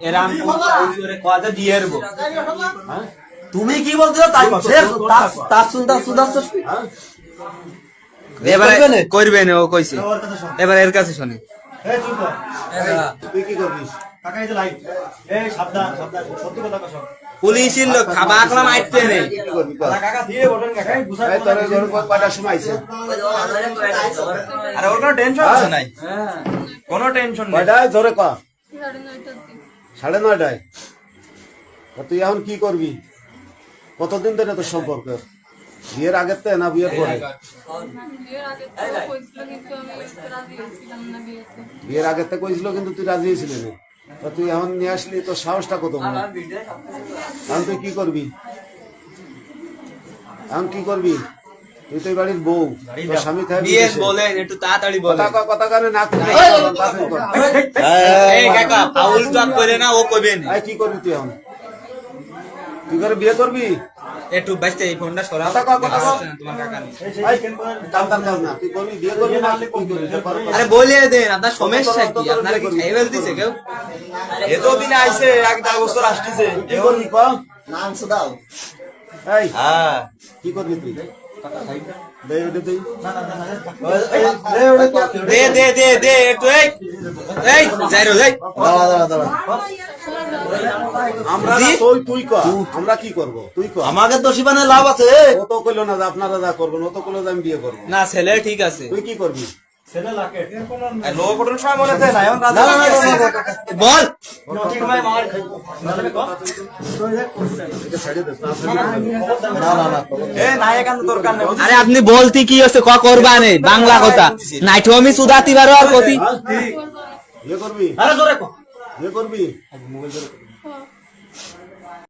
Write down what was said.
এরাম করে কয়টা দিয়ে দেব তুমি কি বলছো তাই তার সুন্দর সুন্দর এবারে করবে না ও কইছে এবার এর কাছে শুনি তুই কি করবি কাকা এই যে লাইট এই সাবধান সাবধান সত্যি কথা কস পুলিশের লোক খাবা আকলা মাইতে নেই কি করবি কাকা দিয়ে ওঠেন কাকা বুঝা এই তোর ঘর কয়টা সময় আইছে আরে ওর কোনো টেনশন আছে নাই কোনো টেনশন নেই কয়টা ধরে ক 9:30 তুই এখন কি করবি কতদিন ধরে তোর সম্পর্ক বিয়ের আগের থেকে না বিয়ের পরে বিয়ের আগের থেকে কইছিল কিন্তু তুই রাজি হয়েছিলি না তা তুই এখন নিয়ে আসলি তোর সাহসটা কত বড় এখন তুই কি করবি এখন কি করবি তুই তো এই বাড়ির বউ তোর স্বামী খায় বিয়ে বলেন একটু তাড়াতাড়ি বলেন কথা কানে না করে এই কাকা ফাউল টক করে না ও কইবে না কি করবি তুই এখন তুই করে বিয়ে করবি একটু বাইতে এই ফোনটা সরাও তোমার কাকা তুই করবি বিয়ে করবি না কি করবি আরে বলিয়ে দেন আপনার সমস্যা কি আপনারা কি খাই ফেলতেছে কেউ এতদিন আইছে 1-10 বছর আসতেছে কি করবি ক নাম দাও এই হ্যাঁ কি করবি তুই দে দে তুই দে দে দে দে একটু এই এই যাই রে যাই আমরা তুই ক আমরা কি করব তুই ক আমাকে তো শিবানে লাভ আছে ও তো কইলো না যে আপনারা যা করবেন ও তো কইলো যে আমি বিয়ে করব না ছেলে ঠিক আছে তুই কি করবি লো কোটন সময় মনে থাকে না এখন বল ঠিক ভাই মার আরে আপনি বলতি কি হচ্ছে ক করবা নে বাংলা কথা নাইটো আমি সুদাতি বারো আর কতি বিয়ে করবি আরে জোরে কো বিয়ে করবি